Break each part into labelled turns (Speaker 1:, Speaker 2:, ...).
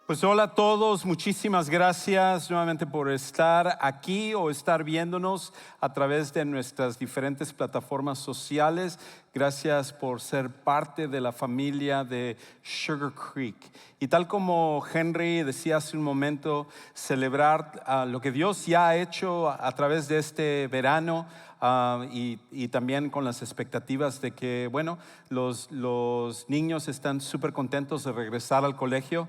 Speaker 1: Pues hola a todos, muchísimas gracias nuevamente por estar aquí o estar viéndonos a través de nuestras diferentes plataformas sociales. Gracias por ser parte de la familia de Sugar Creek. Y tal como Henry decía hace un momento, celebrar lo que Dios ya ha hecho a través de este verano. Y también con las expectativas de que, bueno, los niños están súper contentos de regresar al colegio.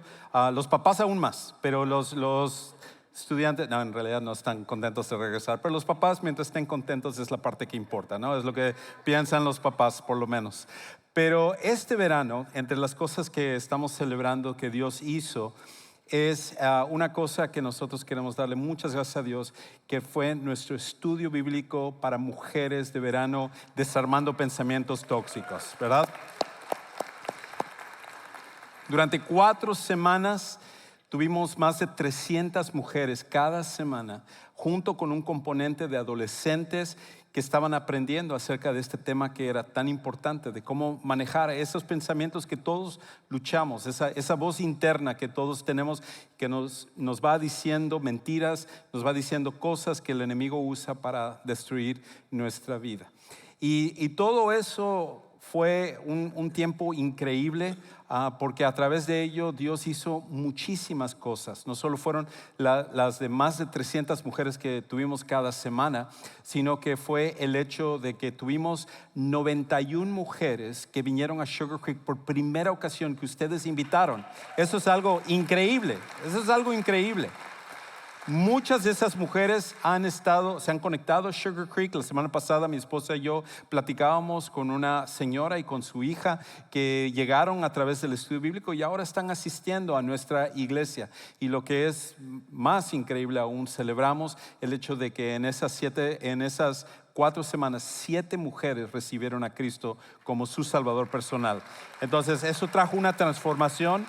Speaker 1: Los papás aún más, pero los estudiantes, no, en realidad no están contentos de regresar, pero los papás, mientras estén contentos, es la parte que importa, ¿no? Es lo que piensan los papás, por lo menos. Pero este verano, entre las cosas que estamos celebrando que Dios hizo, es una cosa que nosotros queremos darle muchas gracias a Dios, que fue nuestro estudio bíblico para mujeres de verano, desarmando pensamientos tóxicos, ¿verdad? Durante 4 semanas tuvimos más de 300 mujeres cada semana, junto con un componente de adolescentes que estaban aprendiendo acerca de este tema que era tan importante, de cómo manejar esos pensamientos que todos luchamos, esa voz interna que todos tenemos, que nos va diciendo mentiras, nos va diciendo cosas que el enemigo usa para destruir nuestra vida. Y todo eso fue un tiempo increíble, porque a través de ello Dios hizo muchísimas cosas. No solo fueron las de más de 300 mujeres que tuvimos cada semana, sino que fue el hecho de que tuvimos 91 mujeres que vinieron a Sugar Creek por primera ocasión, que ustedes invitaron. Eso es algo increíble, eso es algo increíble. Muchas de esas mujeres se han conectado a Sugar Creek. La semana pasada mi esposa y yo platicábamos con una señora y con su hija que llegaron a través del estudio bíblico y ahora están asistiendo a nuestra iglesia. Y lo que es más increíble aún, celebramos el hecho de que en esas 4 semanas, 7 mujeres recibieron a Cristo como su Salvador personal. Entonces eso trajo una transformación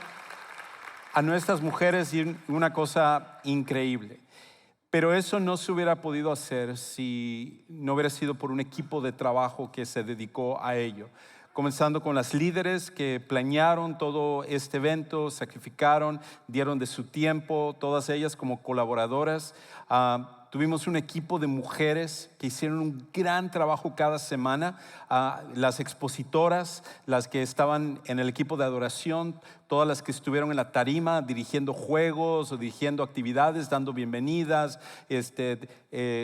Speaker 1: a nuestras mujeres y una cosa increíble. Pero eso no se hubiera podido hacer si no hubiera sido por un equipo de trabajo que se dedicó a ello. Comenzando con las líderes que planearon todo este evento, sacrificaron, dieron de su tiempo, todas ellas como colaboradoras. Tuvimos un equipo de mujeres que hicieron un gran trabajo cada semana. Las expositoras, las que estaban en el equipo de adoración, todas las que estuvieron en la tarima dirigiendo juegos o dirigiendo actividades, dando bienvenidas,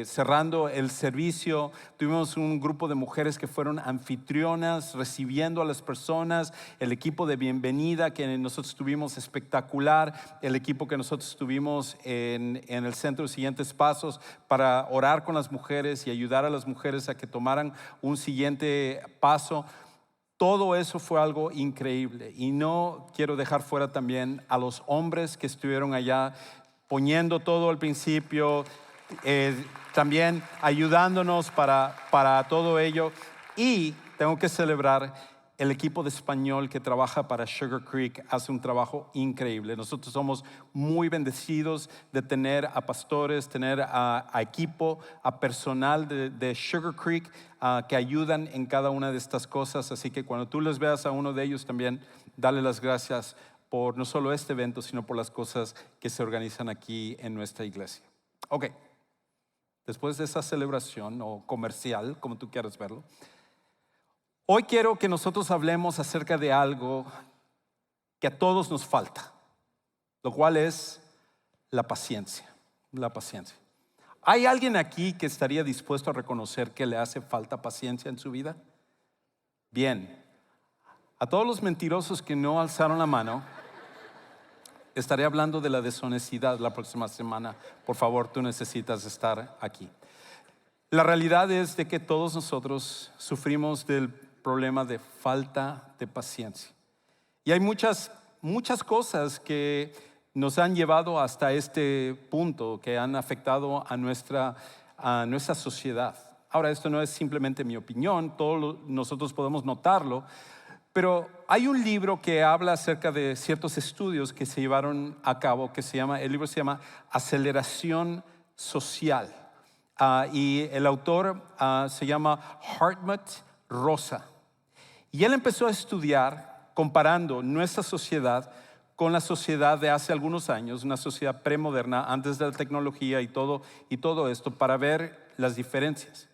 Speaker 1: cerrando el servicio. Tuvimos un grupo de mujeres que fueron anfitrionas, recibiendo a las personas. El equipo de bienvenida que nosotros tuvimos espectacular. El equipo que nosotros tuvimos en el Centro de Siguientes Pasos para orar con las mujeres y ayudar a las mujeres a que tomaran un siguiente paso. Todo eso fue algo increíble. Y no quiero dejar fuera también a los hombres que estuvieron allá poniendo todo al principio, también ayudándonos para todo ello. Y tengo que celebrar el equipo de español que trabaja para Sugar Creek. Hace un trabajo increíble. Nosotros somos muy bendecidos de tener a pastores, tener a equipo, a personal de Sugar Creek que ayudan en cada una de estas cosas. Así que cuando tú les veas a uno de ellos también, dale las gracias por no solo este evento, sino por las cosas que se organizan aquí en nuestra iglesia. Ok, después de esa celebración o comercial, como tú quieras verlo, hoy quiero que nosotros hablemos acerca de algo que a todos nos falta, lo cual es la paciencia. La paciencia. ¿Hay alguien aquí que estaría dispuesto a reconocer que le hace falta paciencia en su vida? Bien. A todos los mentirosos que no alzaron la mano, estaré hablando de la deshonestidad la próxima semana. Por favor, tú necesitas estar aquí. La realidad es de que todos nosotros sufrimos del problema de falta de paciencia. Y hay muchas cosas que nos han llevado hasta este punto, que han afectado a nuestra sociedad. Ahora, esto no es simplemente mi opinión, todos nosotros podemos notarlo, pero hay un libro que habla acerca de ciertos estudios que se llevaron a cabo, el libro se llama Aceleración Social. Y el autor se llama Hartmut Rosa. Y él empezó a estudiar comparando nuestra sociedad con la sociedad de hace algunos años, una sociedad premoderna, antes de la tecnología y todo esto, para ver las diferencias.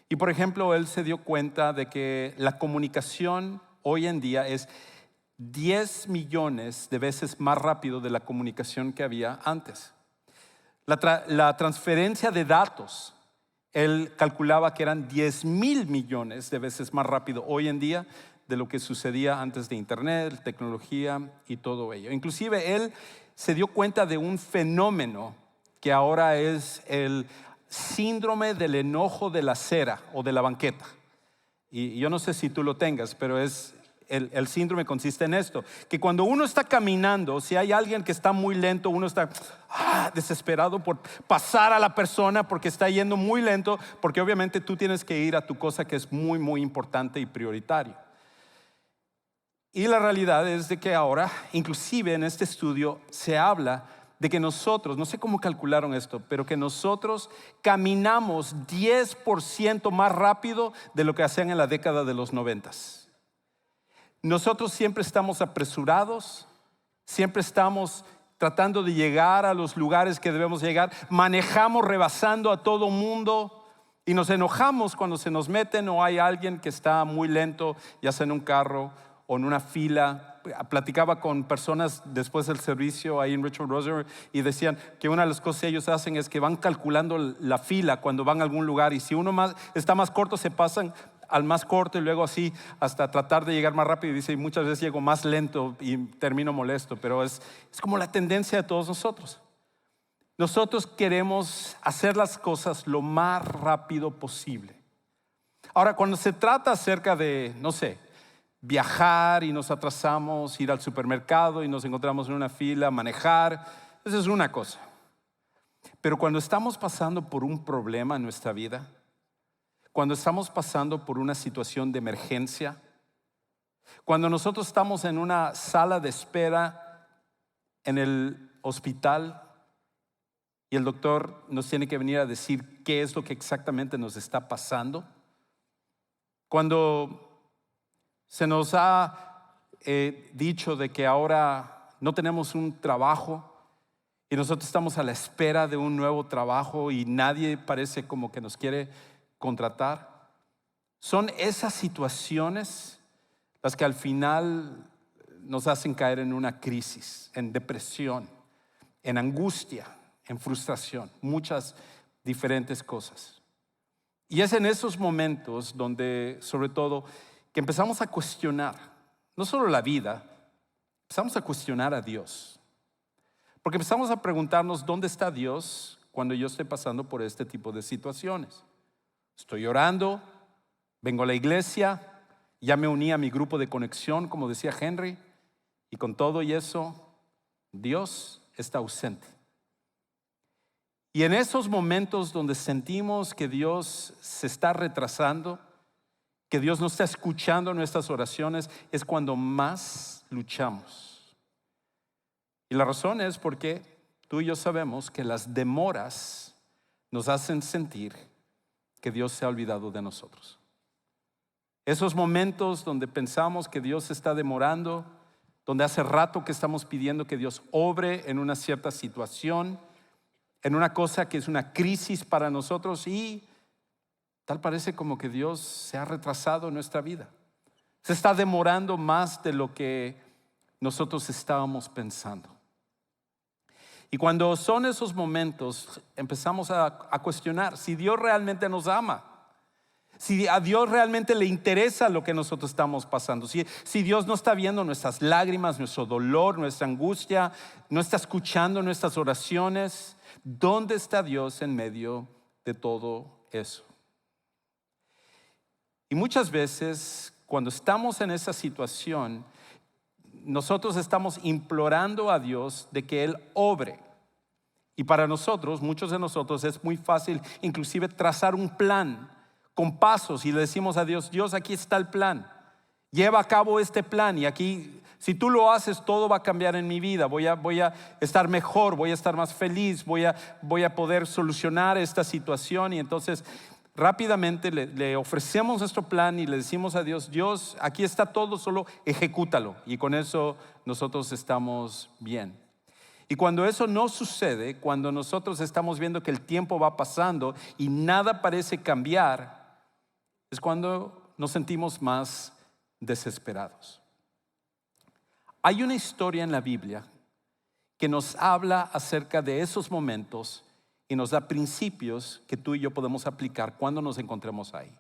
Speaker 1: Y por ejemplo, él se dio cuenta de que la comunicación hoy en día es 10 millones de veces más rápido de la comunicación que había antes. La transferencia de datos, él calculaba que eran 10,000 millones de veces más rápido hoy en día de lo que sucedía antes de internet, tecnología y todo ello. Inclusive él se dio cuenta de un fenómeno que ahora es el síndrome del enojo de la cera o de la banqueta. Y yo no sé si tú lo tengas, pero el síndrome consiste en esto, que cuando uno está caminando, si hay alguien que está muy lento, uno está desesperado por pasar a la persona porque está yendo muy lento, porque obviamente tú tienes que ir a tu cosa que es muy, muy importante y prioritario. Y la realidad es de que ahora, inclusive en este estudio, se habla de que nosotros, no sé cómo calcularon esto, pero que nosotros caminamos 10% más rápido de lo que hacían en la década de los 90. Nosotros siempre estamos apresurados, siempre estamos tratando de llegar a los lugares que debemos llegar, manejamos rebasando a todo mundo y nos enojamos cuando se nos meten o hay alguien que está muy lento, ya sea en un carro o en una fila. Platicaba con personas después del servicio ahí en Richard Roser y decían que una de las cosas que ellos hacen es que van calculando la fila cuando van a algún lugar, y si uno está más corto, se pasan al más corto y luego así hasta tratar de llegar más rápido. Y dice, muchas veces llego más lento y termino molesto, pero es como la tendencia de todos nosotros. Nosotros queremos hacer las cosas lo más rápido posible. Ahora, cuando se trata acerca de, no sé, viajar y nos atrasamos, ir al supermercado y nos encontramos en una fila, manejar, eso es una cosa. Pero cuando estamos pasando por un problema en nuestra vida, cuando estamos pasando por una situación de emergencia, cuando nosotros estamos en una sala de espera en el hospital y el doctor nos tiene que venir a decir qué es lo que exactamente nos está pasando, cuando se nos ha dicho de que ahora no tenemos un trabajo y nosotros estamos a la espera de un nuevo trabajo y nadie parece como que nos quiere contratar. Son esas situaciones las que al final nos hacen caer en una crisis, en depresión, en angustia, en frustración, muchas diferentes cosas. Y es en esos momentos donde, sobre todo, que empezamos a cuestionar, no solo la vida, empezamos a cuestionar a Dios. Porque empezamos a preguntarnos, ¿dónde está Dios cuando yo estoy pasando por este tipo de situaciones? Estoy orando, vengo a la iglesia, ya me uní a mi grupo de conexión, como decía Henry, y con todo y eso, Dios está ausente. Y en esos momentos donde sentimos que Dios se está retrasando, que Dios no está escuchando nuestras oraciones, es cuando más luchamos. Y la razón es porque tú y yo sabemos que las demoras nos hacen sentir que Dios se ha olvidado de nosotros. Esos momentos donde pensamos que Dios se está demorando, donde hace rato que estamos pidiendo que Dios obre en una cierta situación, en una cosa que es una crisis para nosotros, y tal parece como que Dios se ha retrasado en nuestra vida. Se está demorando más de lo que nosotros estábamos pensando. Y cuando son esos momentos, empezamos a cuestionar si Dios realmente nos ama, si a Dios realmente le interesa lo que nosotros estamos pasando, si Dios no está viendo nuestras lágrimas, nuestro dolor, nuestra angustia, no está escuchando nuestras oraciones. ¿Dónde está Dios en medio de todo eso? Y muchas veces, cuando estamos en esa situación, nosotros estamos implorando a Dios de que Él obre. Y para nosotros, muchos de nosotros, es muy fácil inclusive trazar un plan con pasos y le decimos a Dios, Dios, aquí está el plan, lleva a cabo este plan, y aquí, si tú lo haces, todo va a cambiar en mi vida, voy a estar mejor, voy a estar más feliz, voy a poder solucionar esta situación. Y entonces rápidamente le ofrecemos nuestro plan y le decimos a Dios, Dios, aquí está todo, solo ejecútalo. Y con eso nosotros estamos bien. Y cuando eso no sucede, cuando nosotros estamos viendo que el tiempo va pasando y nada parece cambiar, es cuando nos sentimos más desesperados. Hay una historia en la Biblia que nos habla acerca de esos momentos y nos da principios que tú y yo podemos aplicar cuando nos encontremos ahí.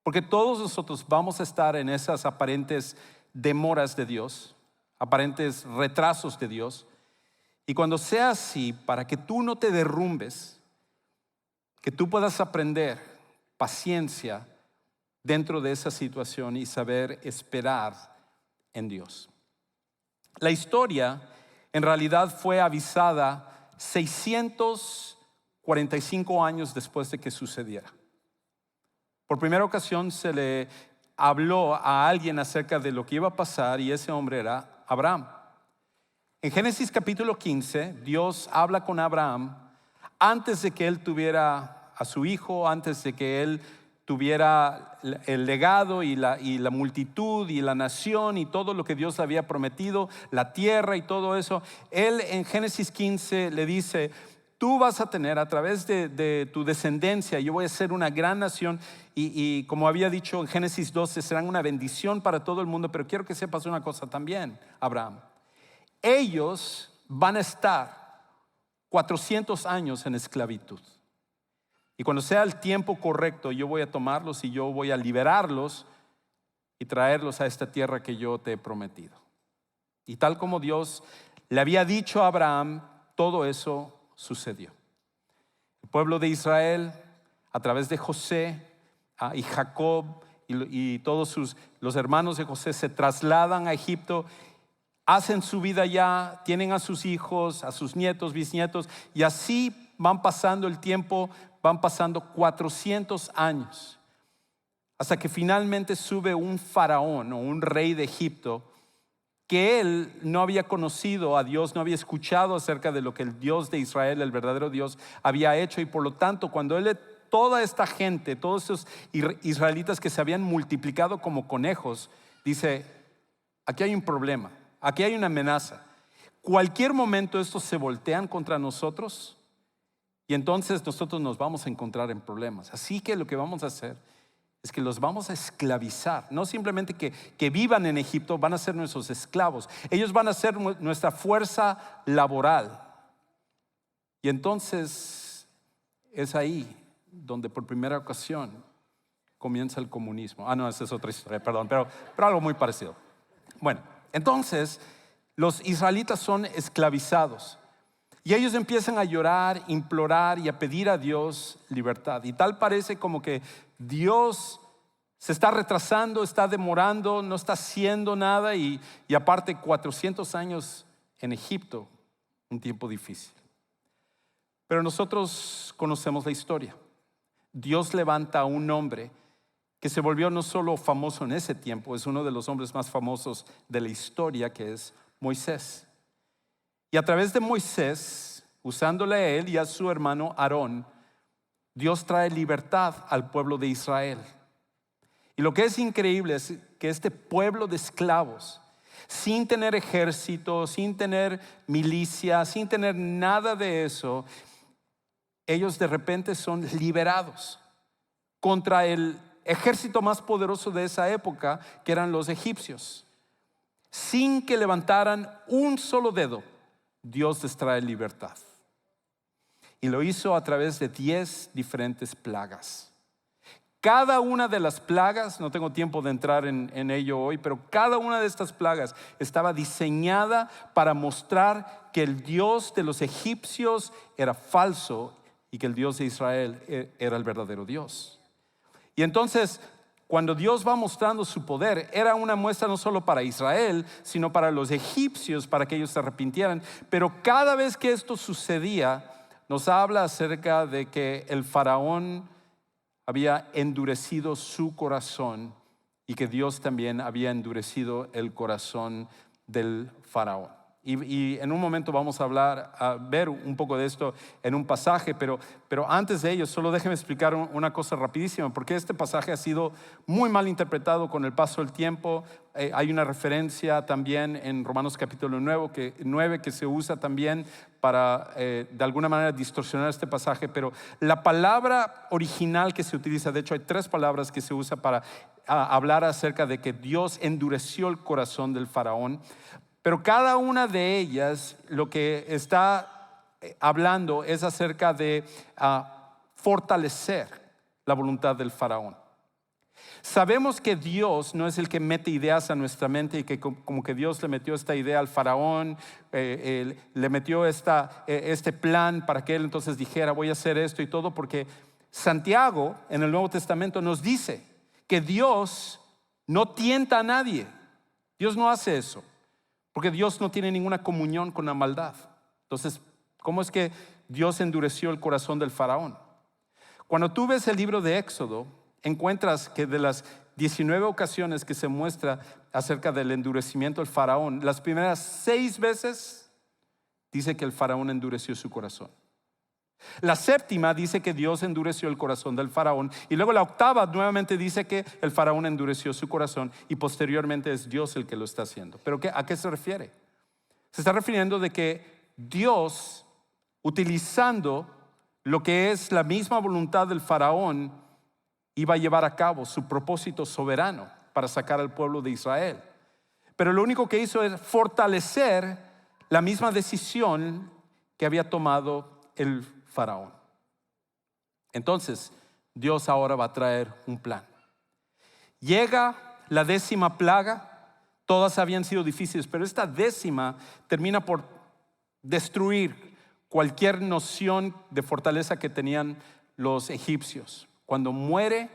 Speaker 1: Porque todos nosotros vamos a estar en esas aparentes demoras de Dios, aparentes retrasos de Dios. Y cuando sea así, para que tú no te derrumbes, que tú puedas aprender paciencia dentro de esa situación y saber esperar en Dios. La historia en realidad fue avisada 645 años después de que sucediera. Por primera ocasión se le habló a alguien acerca de lo que iba a pasar y ese hombre era Abraham. En Génesis capítulo 15, Dios habla con Abraham antes de que él tuviera a su hijo, antes de que él tuviera el legado y la multitud y la nación y todo lo que Dios le había prometido, la tierra y todo eso. Él en Génesis 15 le dice, tú vas a tener a través de tu descendencia, yo voy a ser una gran nación y como había dicho en Génesis 12, serán una bendición para todo el mundo, pero quiero que sepas una cosa también, Abraham. Ellos van a estar 400 años en esclavitud. Y cuando sea el tiempo correcto, yo voy a tomarlos y yo voy a liberarlos y traerlos a esta tierra que yo te he prometido. Y tal como Dios le había dicho a Abraham, todo eso sucedió. El pueblo de Israel, a través de José y Jacob y todos los hermanos de José se trasladan a Egipto. Hacen su vida allá, tienen a sus hijos, a sus nietos, bisnietos, y así van pasando el tiempo, van pasando 400 años, hasta que finalmente sube un faraón o un rey de Egipto, que él no había conocido a Dios, no había escuchado acerca de lo que el Dios de Israel, el verdadero Dios, había hecho, y por lo tanto, cuando toda esta gente, todos esos israelitas que se habían multiplicado como conejos, dice, aquí hay un problema. Aquí hay una amenaza. Cualquier momento estos se voltean contra nosotros y entonces nosotros nos vamos a encontrar en problemas. Así que lo que vamos a hacer es que los vamos a esclavizar. No simplemente que vivan en Egipto, van a ser nuestros esclavos. Ellos van a ser nuestra fuerza laboral. Y entonces es ahí donde por primera ocasión comienza el comunismo. No, esa es otra historia, perdón, pero algo muy parecido. Bueno, entonces los israelitas son esclavizados y ellos empiezan a llorar, implorar y a pedir a Dios libertad. Y tal parece como que Dios se está retrasando, está demorando, no está haciendo nada y aparte 400 años en Egipto, un tiempo difícil. Pero nosotros conocemos la historia. Dios levanta a un hombre que se volvió no solo famoso en ese tiempo, es uno de los hombres más famosos de la historia, que es Moisés. Y a través de Moisés, usándole a él y a su hermano Aarón, Dios trae libertad al pueblo de Israel. Y lo que es increíble es que este pueblo de esclavos, sin tener ejército, sin tener milicia, sin tener nada de eso, ellos de repente son liberados contra el ejército más poderoso de esa época, que eran los egipcios. Sin que levantaran un solo dedo, Dios les trae libertad. Y lo hizo a través de 10 diferentes plagas. Cada una de las plagas, no tengo tiempo de entrar en ello hoy, pero cada una de estas plagas estaba diseñada para mostrar que el Dios de los egipcios era falso y que el Dios de Israel era el verdadero Dios. Y entonces, cuando Dios va mostrando su poder, era una muestra no solo para Israel, sino para los egipcios, para que ellos se arrepintieran. Pero cada vez que esto sucedía, nos habla acerca de que el faraón había endurecido su corazón y que Dios también había endurecido el corazón del faraón. Y en un momento vamos a ver un poco de esto en un pasaje, pero antes de ello, solo déjenme explicar una cosa rapidísima, porque este pasaje ha sido muy mal interpretado con el paso del tiempo. Hay una referencia también en Romanos capítulo 9 que se usa también para de alguna manera distorsionar este pasaje, pero la palabra original que se utiliza, de hecho hay 3 palabras que se usa para hablar acerca de que Dios endureció el corazón del faraón. Pero cada una de ellas lo que está hablando es acerca de fortalecer la voluntad del faraón. Sabemos que Dios no es el que mete ideas a nuestra mente y que como que Dios le metió esta idea al faraón, le metió este plan para que él entonces dijera voy a hacer esto y todo, porque Santiago en el Nuevo Testamento nos dice que Dios no tienta a nadie. Dios no hace eso. Porque Dios no tiene ninguna comunión con la maldad. Entonces, ¿cómo es que Dios endureció el corazón del faraón? Cuando tú ves el libro de Éxodo, encuentras que de las 19 ocasiones que se muestra acerca del endurecimiento del faraón, las primeras 6 veces dice que el faraón endureció su corazón. La 7ª dice que Dios endureció el corazón del faraón, y luego la 8ª nuevamente dice que el faraón endureció su corazón y posteriormente es Dios el que lo está haciendo. ¿Pero a qué se refiere? Se está refiriendo de que Dios, utilizando lo que es la misma voluntad del faraón, iba a llevar a cabo su propósito soberano para sacar al pueblo de Israel. Pero lo único que hizo es fortalecer la misma decisión que había tomado el faraón. Entonces, Dios ahora va a traer un plan. Llega la 10ª plaga, todas habían sido difíciles, pero esta 10ª termina por destruir cualquier noción de fortaleza que tenían los egipcios. Cuando muere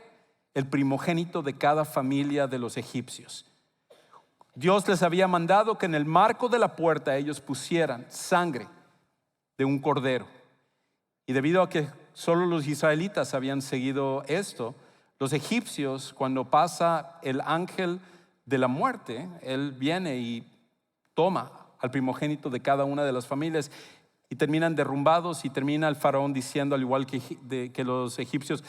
Speaker 1: el primogénito de cada familia de los egipcios, Dios les había mandado que en el marco de la puerta ellos pusieran sangre de un cordero. Y debido a que solo los israelitas habían seguido esto, los egipcios, cuando pasa el ángel de la muerte, él viene y toma al primogénito de cada una de las familias y terminan derrumbados, y termina el faraón diciendo, al igual que los egipcios,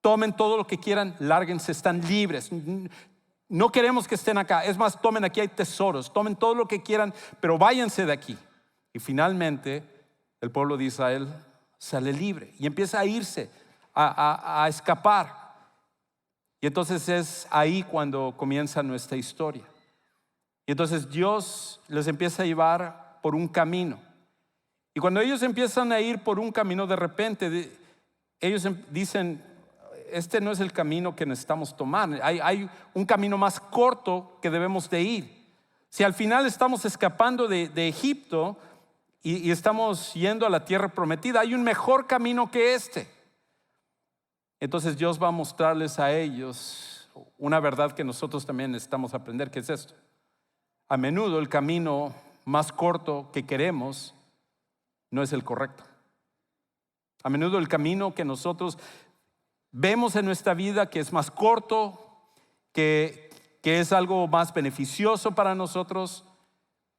Speaker 1: tomen todo lo que quieran, lárguense, están libres. No queremos que estén acá. Es más, tomen, aquí hay tesoros, tomen todo lo que quieran, pero váyanse de aquí. Y finalmente el pueblo de Israel sale libre y empieza a irse, a escapar. Y entonces es ahí cuando comienza nuestra historia. Y entonces Dios les empieza a llevar por un camino. Y cuando ellos empiezan a ir por un camino, de repente ellos dicen, este no es el camino que necesitamos tomar. Hay un camino más corto que debemos de ir. Si al final estamos escapando de Egipto y estamos yendo a la tierra prometida, hay un mejor camino que este. Entonces Dios va a mostrarles a ellos una verdad que nosotros también necesitamos aprender, que es esto. A menudo el camino más corto que queremos no es el correcto. A menudo el camino que nosotros vemos en nuestra vida que es más corto, que es algo más beneficioso para nosotros,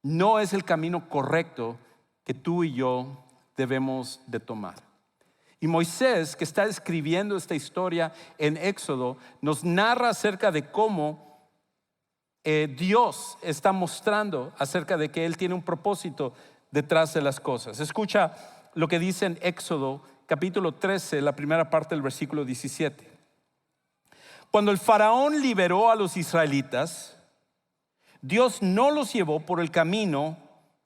Speaker 1: no es el camino correcto que tú y yo debemos de tomar. Y Moisés, que está escribiendo esta historia en Éxodo, nos narra acerca de cómo Dios está mostrando acerca de que Él tiene un propósito detrás de las cosas. Escucha lo que dice en Éxodo capítulo 13, la primera parte del versículo 17. Cuando el faraón liberó a los israelitas, Dios no los llevó por el camino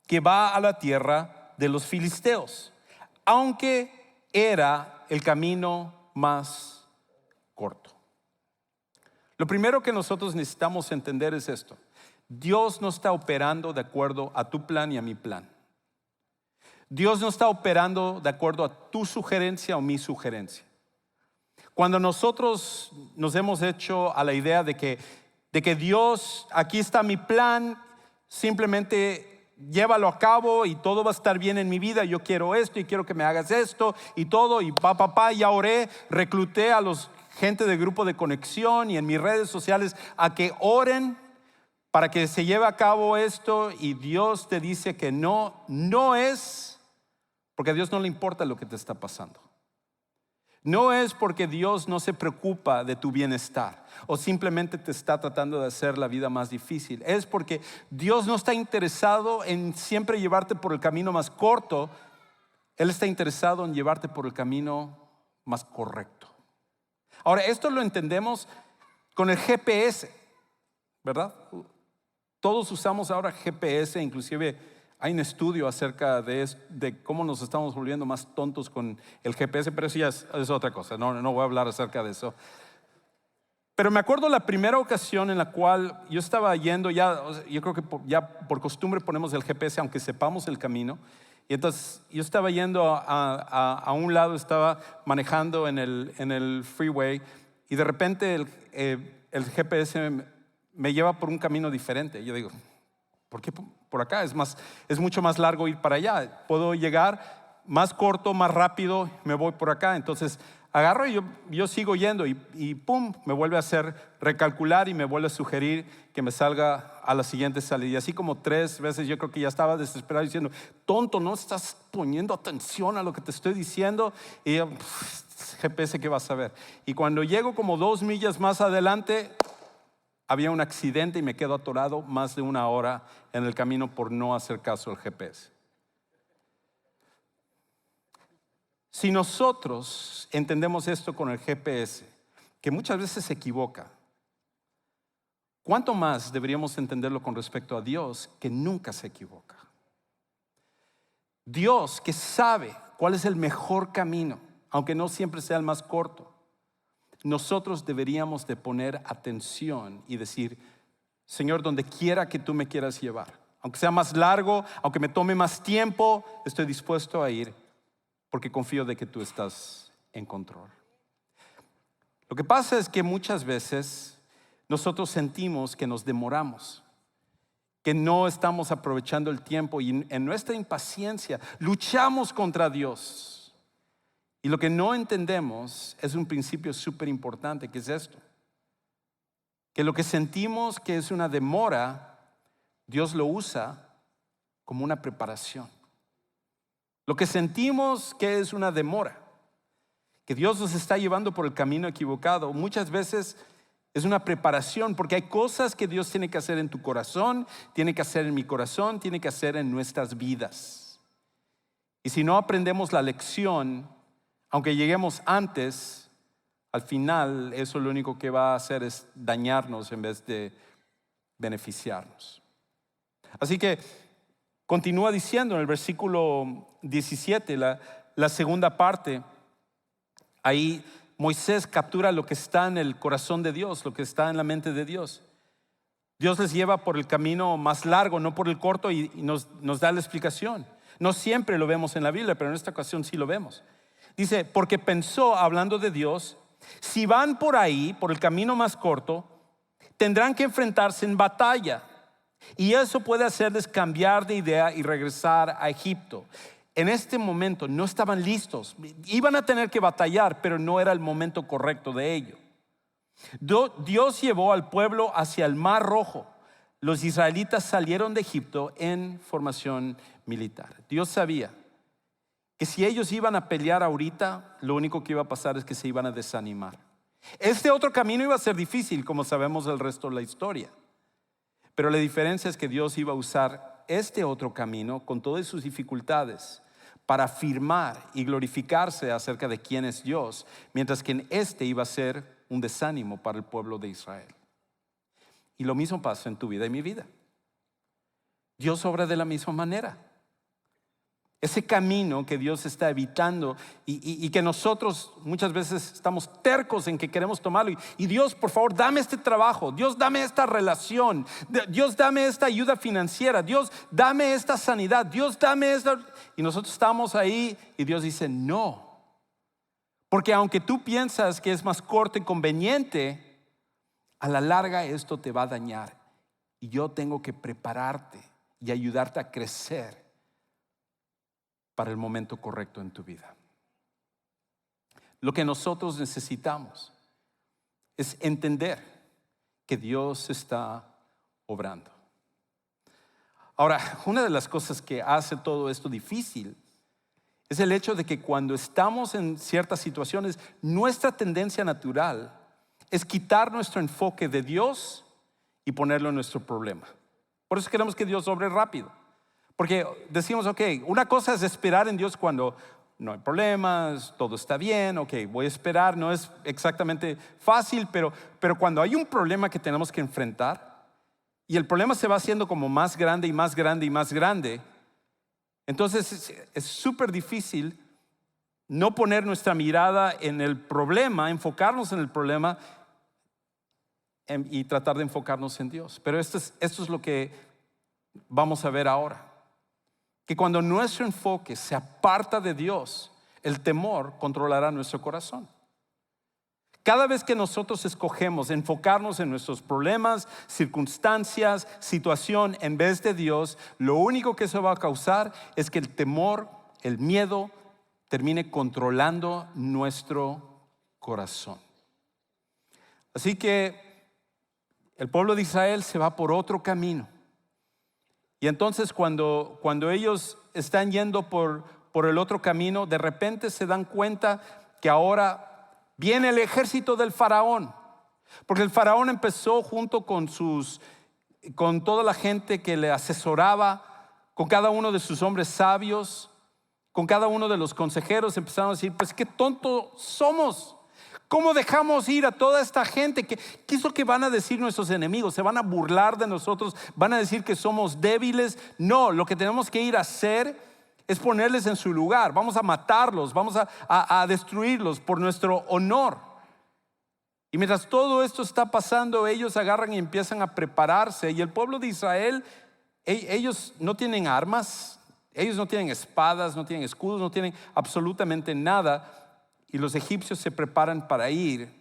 Speaker 1: que va a la tierra de los filisteos, aunque era el camino más corto. Lo primero que nosotros necesitamos entender es esto: Dios no está operando de acuerdo a tu plan y a mi plan. Dios no está operando de acuerdo a tu sugerencia o mi sugerencia. Cuando nosotros nos hemos hecho a la idea de que Dios, aquí está mi plan, simplemente llévalo a cabo y todo va a estar bien en mi vida, yo quiero esto y quiero que me hagas esto y todo, y ya oré, recluté a los gente del grupo de conexión y en mis redes sociales a que oren para que se lleve a cabo esto y Dios te dice que no, no es porque a Dios no le importa lo que te está pasando. No es porque Dios no se preocupa de tu bienestar o simplemente te está tratando de hacer la vida más difícil. Es porque Dios no está interesado en siempre llevarte por el camino más corto. Él está interesado en llevarte por el camino más correcto. Ahora, esto lo entendemos con el GPS, ¿verdad? Todos usamos ahora GPS, inclusive hay un estudio acerca de cómo nos estamos volviendo más tontos con el GPS, pero eso ya es otra cosa, no voy a hablar acerca de eso. Pero me acuerdo la primera ocasión en la cual yo estaba yendo, yo creo que ya por costumbre ponemos el GPS aunque sepamos el camino. Y entonces yo estaba yendo a un lado, estaba manejando en el freeway y de repente el GPS me lleva por un camino diferente. Yo digo, ¿por qué por acá? Es mucho más largo ir para allá. Puedo llegar más corto, más rápido, me voy por acá. Entonces agarro y yo sigo yendo y pum, me vuelve a hacer recalcular y me vuelve a sugerir que me salga a la siguiente salida. Y así como 3 veces yo creo que ya estaba desesperado diciendo, tonto, no estás poniendo atención a lo que te estoy diciendo. Y yo, GPS, ¿qué vas a ver? Y cuando llego como 2 millas más adelante, había un accidente y me quedo atorado más de 1 hora en el camino por no hacer caso al GPS. Si nosotros entendemos esto con el GPS, que muchas veces se equivoca, ¿cuánto más deberíamos entenderlo con respecto a Dios, que nunca se equivoca? Dios que sabe cuál es el mejor camino, aunque no siempre sea el más corto. Nosotros deberíamos de poner atención y decir, Señor, donde quiera que tú me quieras llevar, aunque sea más largo, aunque me tome más tiempo, estoy dispuesto a ir porque confío de que tú estás en control. Lo que pasa es que muchas veces nosotros sentimos que nos demoramos, que no estamos aprovechando el tiempo y en nuestra impaciencia luchamos contra Dios. Y lo que no entendemos es un principio súper importante, que es esto: que lo que sentimos que es una demora, Dios lo usa como una preparación. Lo que sentimos que es una demora, que Dios nos está llevando por el camino equivocado, muchas veces es una preparación, porque hay cosas que Dios tiene que hacer en tu corazón, tiene que hacer en mi corazón, tiene que hacer en nuestras vidas. Y si no aprendemos la lección, aunque lleguemos antes, al final eso lo único que va a hacer es dañarnos en vez de beneficiarnos. Así que continúa diciendo en el versículo 17, la segunda parte. Ahí Moisés captura lo que está en el corazón de Dios, lo que está en la mente de Dios. Dios les lleva por el camino más largo, no por el corto, y nos da la explicación. No siempre lo vemos en la Biblia, pero en esta ocasión sí lo vemos. Dice, porque pensó, hablando de Dios, si van por ahí, por el camino más corto, tendrán que enfrentarse en batalla. Y eso puede hacerles cambiar de idea y regresar a Egipto. En este momento no estaban listos. Iban a tener que batallar, pero no era el momento correcto de ello. Dios llevó al pueblo hacia el Mar Rojo. Los israelitas salieron de Egipto en formación militar. Dios sabía que si ellos iban a pelear ahorita, lo único que iba a pasar es que se iban a desanimar. Este otro camino iba a ser difícil, como sabemos del resto de la historia. Pero la diferencia es que Dios iba a usar este otro camino con todas sus dificultades para afirmar y glorificarse acerca de quién es Dios, mientras que en este iba a ser un desánimo para el pueblo de Israel. Y lo mismo pasa en tu vida y mi vida. Dios obra de la misma manera. Ese camino que Dios está evitando y que nosotros muchas veces estamos tercos en que queremos tomarlo. Y Dios, por favor, dame este trabajo. Dios, dame esta relación. Dios, dame esta ayuda financiera. Dios, dame esta sanidad. Dios, dame esta. Y nosotros estamos ahí y Dios dice, no. Porque aunque tú piensas que es más corto y conveniente, a la larga esto te va a dañar. Y yo tengo que prepararte y ayudarte a crecer para el momento correcto en tu vida. Lo que nosotros necesitamos es entender que Dios está obrando. Ahora, una de las cosas que hace todo esto difícil es el hecho de que cuando estamos en ciertas situaciones, nuestra tendencia natural es quitar nuestro enfoque de Dios y ponerlo en nuestro problema. Por eso queremos que Dios obre rápido. Porque decimos, ok, una cosa es esperar en Dios cuando no hay problemas, todo está bien, ok, voy a esperar, no es exactamente fácil, pero cuando hay un problema que tenemos que enfrentar y el problema se va haciendo como más grande y más grande y más grande, entonces es súper difícil no poner nuestra mirada en el problema, enfocarnos en el problema y tratar de enfocarnos en Dios. Pero esto es lo que vamos a ver ahora. Que cuando nuestro enfoque se aparta de Dios, el temor controlará nuestro corazón. Cada vez que nosotros escogemos enfocarnos en nuestros problemas, circunstancias, situación en vez de Dios, lo único que eso va a causar es que el temor, el miedo, termine controlando nuestro corazón. Así que el pueblo de Israel se va por otro camino. Y entonces cuando ellos están yendo por el otro camino, de repente se dan cuenta que ahora viene el ejército del faraón. Porque el faraón empezó junto con toda la gente que le asesoraba, con cada uno de sus hombres sabios, con cada uno de los consejeros, empezaron a decir, pues qué tontos somos. ¿Cómo dejamos ir a toda esta gente? ¿Qué es lo que van a decir nuestros enemigos? ¿Se van a burlar de nosotros? ¿Van a decir que somos débiles? No, lo que tenemos que ir a hacer es ponerles en su lugar. Vamos a matarlos, vamos a destruirlos por nuestro honor. Y mientras todo esto está pasando, ellos agarran y empiezan a prepararse. Y el pueblo de Israel, ellos no tienen armas, ellos no tienen espadas, no tienen escudos, no tienen absolutamente nada. Y los egipcios se preparan para ir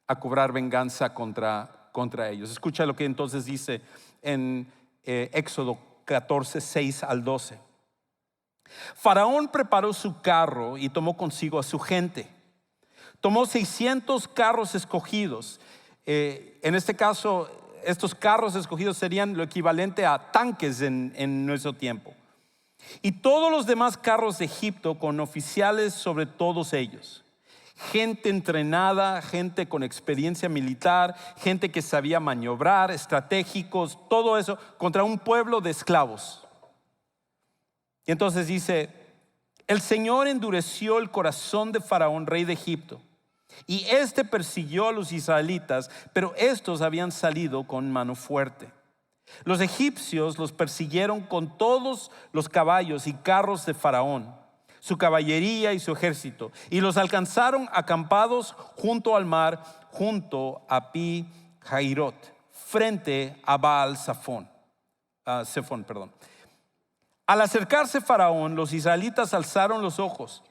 Speaker 1: a cobrar venganza contra ellos. Escucha lo que entonces dice en Éxodo 14, 6 al 12. Faraón preparó su carro y tomó consigo a su gente. Tomó 600 carros escogidos. En este caso, estos carros escogidos serían lo equivalente a tanques en nuestro tiempo. Y todos los demás carros de Egipto con oficiales sobre todos ellos. Gente entrenada, gente con experiencia militar, gente que sabía maniobrar, estratégicos, todo eso contra un pueblo de esclavos. Y entonces dice, el Señor endureció el corazón de Faraón, rey de Egipto, y éste persiguió a los israelitas, pero estos habían salido con mano fuerte. Los egipcios los persiguieron con todos los caballos y carros de Faraón, su caballería y su ejército, y los alcanzaron acampados junto al mar, junto a Pi Hairot, frente a Baal Zephón. Al acercarse Faraón, los israelitas alzaron los ojos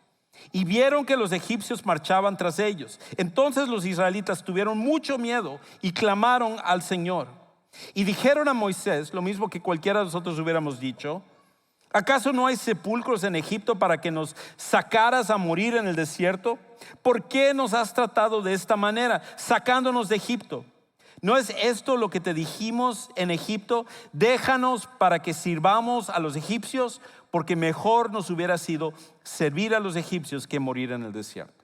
Speaker 1: y vieron que los egipcios marchaban tras ellos. Entonces los israelitas tuvieron mucho miedo y clamaron al Señor. Y dijeron a Moisés, lo mismo que cualquiera de nosotros hubiéramos dicho: ¿acaso no hay sepulcros en Egipto para que nos sacaras a morir en el desierto? ¿Por qué nos has tratado de esta manera, sacándonos de Egipto? ¿No es esto lo que te dijimos en Egipto? Déjanos para que sirvamos a los egipcios, porque mejor nos hubiera sido servir a los egipcios que morir en el desierto.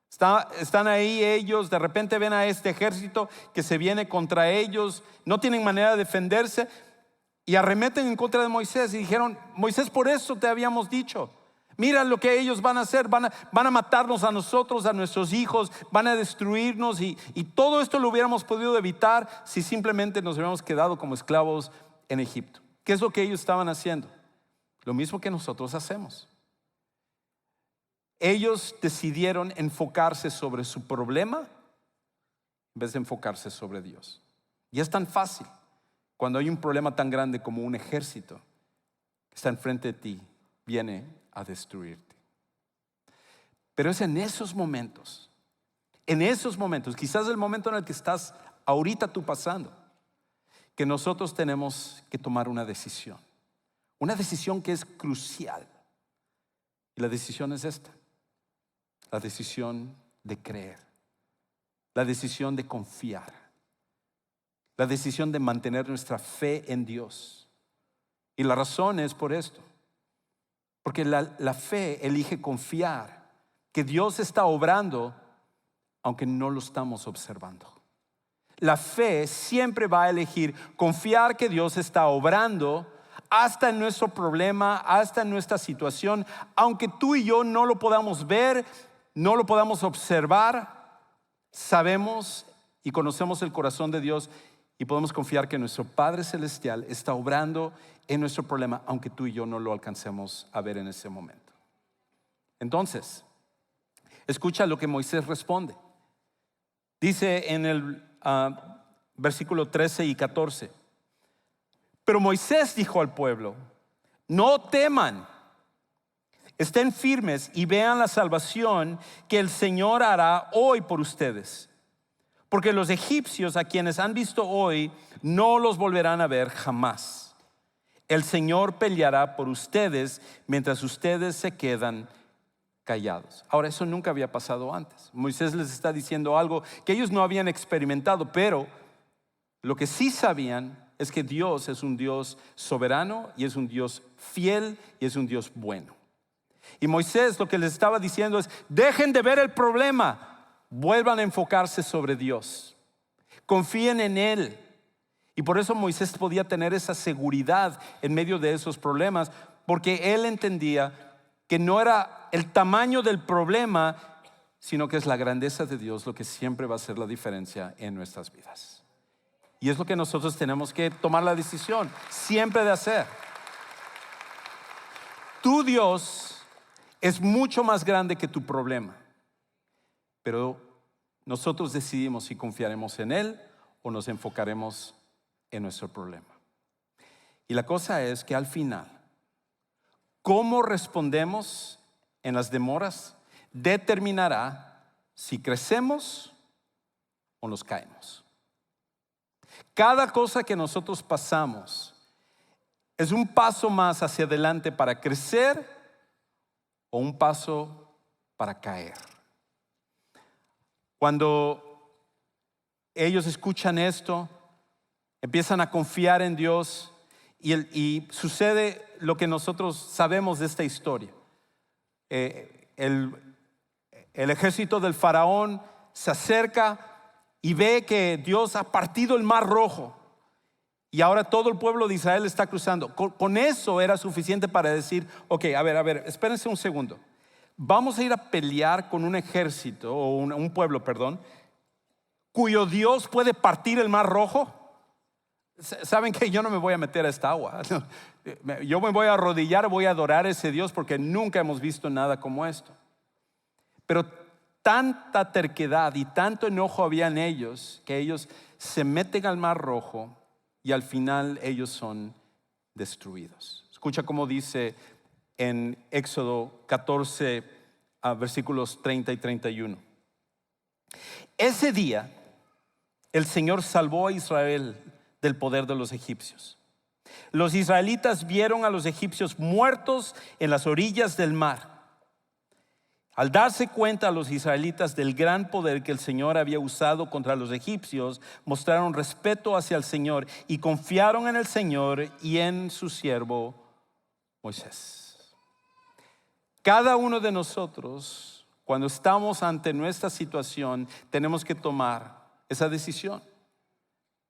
Speaker 1: Están ahí ellos, de repente ven a este ejército que se viene contra ellos, no tienen manera de defenderse y arremeten en contra de Moisés y dijeron: Moisés, por eso te habíamos dicho. Mira lo que ellos van a hacer, van a matarnos a nosotros, a nuestros hijos, van a destruirnos y todo esto lo hubiéramos podido evitar si simplemente nos hubiéramos quedado como esclavos en Egipto. ¿Qué es lo que ellos estaban haciendo? Lo mismo que nosotros hacemos. Ellos decidieron enfocarse sobre su problema en vez de enfocarse sobre Dios. Y es tan fácil cuando hay un problema tan grande como un ejército que está enfrente de ti, viene a destruirte. Pero es en esos momentos, quizás el momento en el que estás ahorita tú pasando, que nosotros tenemos que tomar una decisión que es crucial. Y la decisión es esta: la decisión de creer, la decisión de confiar, la decisión de mantener nuestra fe en Dios. Y la razón es por esto. Porque la fe elige confiar que Dios está obrando aunque no lo estamos observando. La fe siempre va a elegir confiar que Dios está obrando hasta en nuestro problema, hasta en nuestra situación, aunque tú y yo no lo podamos ver, no lo podamos observar. Sabemos y conocemos el corazón de Dios y podemos confiar que nuestro Padre Celestial está obrando en nuestro problema, aunque tú y yo no lo alcancemos a ver en ese momento. Entonces, escucha lo que Moisés responde. Dice en el versículo 13 y 14: pero Moisés dijo al pueblo: no teman, estén firmes y vean la salvación que el Señor hará hoy por ustedes. Porque los egipcios a quienes han visto hoy no los volverán a ver jamás. El Señor peleará por ustedes mientras ustedes se quedan callados. Ahora, eso nunca había pasado antes. Moisés les está diciendo algo que ellos no habían experimentado, pero lo que sí sabían es que Dios es un Dios soberano y es un Dios fiel y es un Dios bueno. Y Moisés lo que les estaba diciendo es: dejen de ver el problema, vuelvan a enfocarse sobre Dios, confíen en Él. Y por eso Moisés podía tener esa seguridad en medio de esos problemas, porque él entendía que no era el tamaño del problema, sino que es la grandeza de Dios lo que siempre va a hacer la diferencia en nuestras vidas. Y es lo que nosotros tenemos que tomar la decisión siempre de hacer. Tu Dios es mucho más grande que tu problema, pero nosotros decidimos si confiaremos en Él o nos enfocaremos en nuestro problema. Y la cosa es que al final, cómo respondemos en las demoras determinará si crecemos o nos caemos. Cada cosa que nosotros pasamos es un paso más hacia adelante para crecer o un paso para caer. Cuando ellos escuchan esto, empiezan a confiar en Dios y sucede lo que nosotros sabemos de esta historia. El ejército del faraón se acerca y ve que Dios ha partido el mar rojo y ahora todo el pueblo de Israel está cruzando. Con eso era suficiente para decir: ok, a ver, espérense un segundo. Vamos a ir a pelear con un ejército o un pueblo, perdón, cuyo Dios puede partir el mar rojo. Saben que yo no me voy a meter a esta agua. Yo me voy a arrodillar, voy a adorar a ese Dios, porque nunca hemos visto nada como esto. Pero tanta terquedad y tanto enojo había en ellos que ellos se meten al mar rojo y al final ellos son destruidos. Escucha cómo dice en Éxodo 14, versículos 30 y 31. Ese día el Señor salvó a Israel del poder de los egipcios. Los israelitas vieron a los egipcios muertos en las orillas del mar. Al darse cuenta los israelitas del gran poder que el Señor había usado contra los egipcios, mostraron respeto hacia el Señor y confiaron en el Señor y en su siervo Moisés. Cada uno de nosotros, cuando estamos ante nuestra situación, tenemos que tomar esa decisión.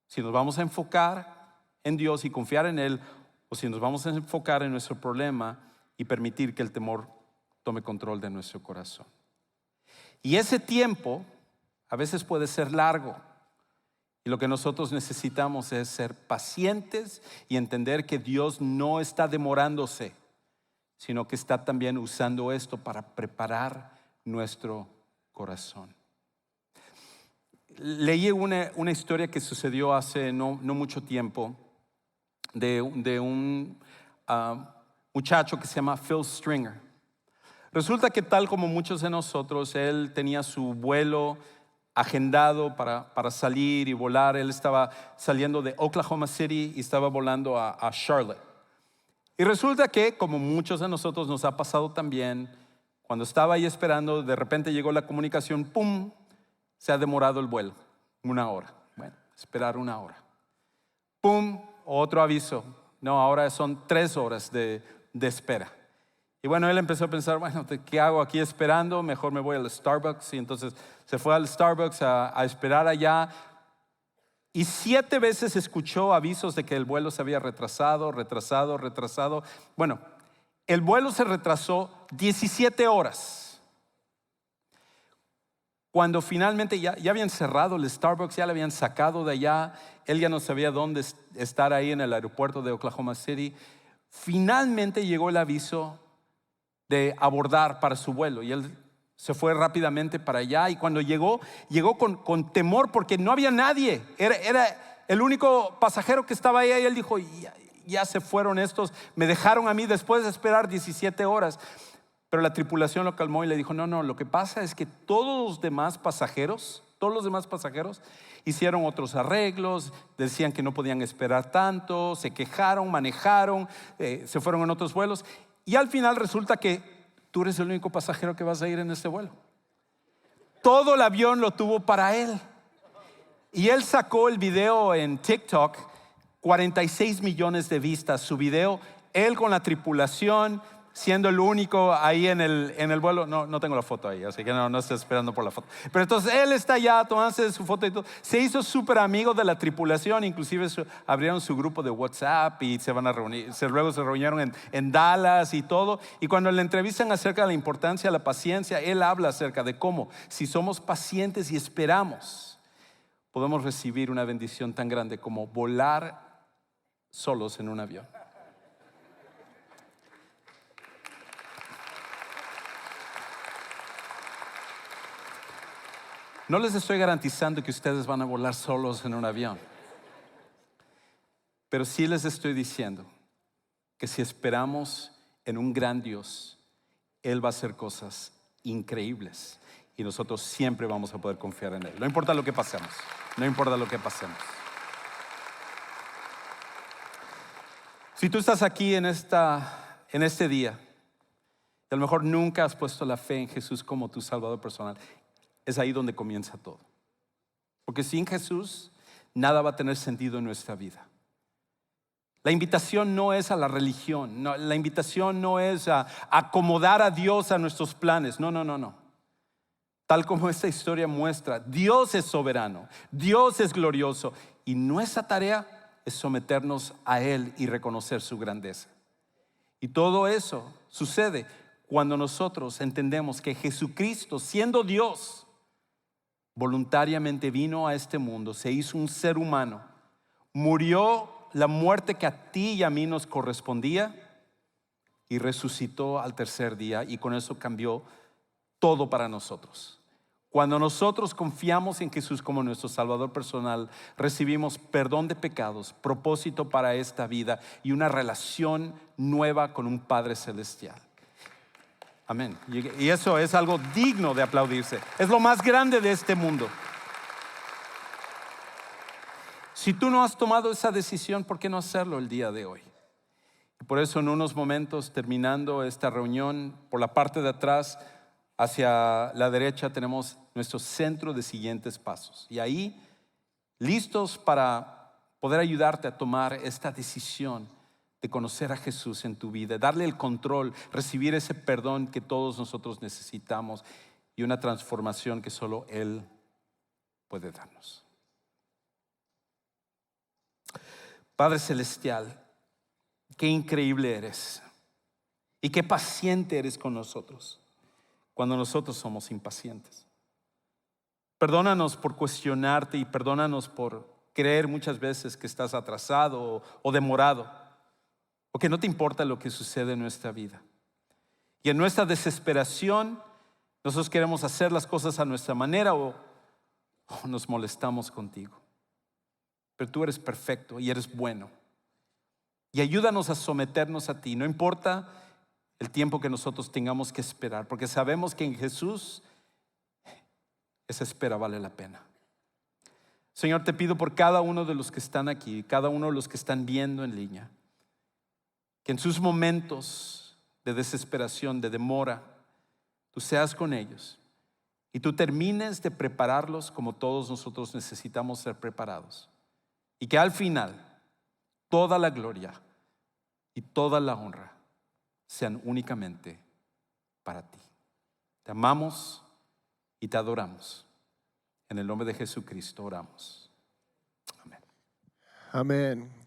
Speaker 1: Si nos vamos a enfocar en Dios y confiar en Él, o si nos vamos a enfocar en nuestro problema y permitir que el temor tome control de nuestro corazón. Y ese tiempo a veces puede ser largo. Y lo que nosotros necesitamos es ser pacientes y entender que Dios no está demorándose, sino que está también usando esto para preparar nuestro corazón. Leí una historia que sucedió hace no mucho tiempo de un muchacho que se llama Phil Stringer. Resulta que, tal como muchos de nosotros, él tenía su vuelo agendado para salir y volar. Él estaba saliendo de Oklahoma City y estaba volando a Charlotte. Y resulta que, como muchos de nosotros nos ha pasado también, cuando estaba ahí esperando, de repente llegó la comunicación, ¡pum!, se ha demorado el vuelo, 1 hora. Bueno, esperar 1 hora. ¡Pum! Otro aviso. No, ahora son 3 horas de espera. Y bueno, él empezó a pensar, bueno, ¿qué hago aquí esperando? Mejor me voy al Starbucks. Y entonces se fue al Starbucks a esperar allá. Y 7 veces escuchó avisos de que el vuelo se había retrasado. Bueno, el vuelo se retrasó 17 horas. Cuando finalmente ya habían cerrado el Starbucks, ya le habían sacado de allá, él ya no sabía dónde estar ahí en el aeropuerto de Oklahoma City. Finalmente llegó el aviso de abordar para su vuelo y él se fue rápidamente para allá, y cuando llegó con temor porque no había nadie. Era el único pasajero que estaba ahí, y él dijo, ya se fueron estos, me dejaron a mí después de esperar 17 horas. Pero la tripulación lo calmó y le dijo, no, lo que pasa es que todos los demás pasajeros hicieron otros arreglos, decían que no podían esperar tanto, se quejaron, manejaron, se fueron en otros vuelos, y al final resulta que tú eres el único pasajero que vas a ir en este vuelo. Todo el avión lo tuvo para él. Y él sacó el video en TikTok, 46 millones de vistas. Su video, él con la tripulación, siendo el único ahí en el vuelo. No tengo la foto ahí, así que no estoy esperando por la foto. Pero entonces él está allá tomándose su foto y todo. Se hizo súper amigo de la tripulación, inclusive abrieron su grupo de WhatsApp y se van a reunir. Luego se reunieron en Dallas y todo. Y cuando le entrevistan acerca de la importancia de la paciencia, él habla acerca de cómo, si somos pacientes y esperamos, podemos recibir una bendición tan grande como volar solos en un avión. No les estoy garantizando que ustedes van a volar solos en un avión, pero sí les estoy diciendo que si esperamos en un gran Dios, Él va a hacer cosas increíbles y nosotros siempre vamos a poder confiar en Él. No importa lo que pasemos, Si tú estás aquí en este día, y a lo mejor nunca has puesto la fe en Jesús como tu Salvador personal, es ahí donde comienza todo. Porque sin Jesús, nada va a tener sentido en nuestra vida. La invitación no es a la religión, la invitación no es a acomodar a Dios a nuestros planes. No. Tal como esta historia muestra, Dios es soberano, Dios es glorioso, y nuestra tarea es someternos a Él y reconocer su grandeza. Y todo eso sucede cuando nosotros entendemos que Jesucristo, siendo Dios, voluntariamente vino a este mundo, se hizo un ser humano, murió la muerte que a ti y a mí nos correspondía y resucitó al tercer día, y con eso cambió todo para nosotros. Cuando nosotros confiamos en Jesús como nuestro Salvador personal, recibimos perdón de pecados, propósito para esta vida y una relación nueva con un Padre celestial. Amén. Y eso es algo digno de aplaudirse. Es lo más grande de este mundo. Si tú no has tomado esa decisión, ¿por qué no hacerlo el día de hoy? Y por eso en unos momentos, terminando esta reunión, por la parte de atrás, hacia la derecha, tenemos nuestro centro de siguientes pasos. Y ahí, listos para poder ayudarte a tomar esta decisión de conocer a Jesús en tu vida, darle el control, recibir ese perdón que todos nosotros necesitamos y una transformación que solo Él puede darnos. Padre Celestial, qué increíble eres y qué paciente eres con nosotros cuando nosotros somos impacientes. Perdónanos por cuestionarte y perdónanos por creer muchas veces que estás atrasado o demorado, o que no te importa lo que sucede en nuestra vida. Y en nuestra desesperación, nosotros queremos hacer las cosas a nuestra manera o nos molestamos contigo. Pero tú eres perfecto y eres bueno. Y ayúdanos a someternos a ti, no importa el tiempo que nosotros tengamos que esperar, porque sabemos que en Jesús esa espera vale la pena. Señor, te pido por cada uno de los que están aquí, cada uno de los que están viendo en línea, que en sus momentos de desesperación, de demora, tú seas con ellos y tú termines de prepararlos como todos nosotros necesitamos ser preparados. Y que al final toda la gloria y toda la honra sean únicamente para ti. Te amamos y te adoramos. En el nombre de Jesucristo oramos. Amén.
Speaker 2: Amén.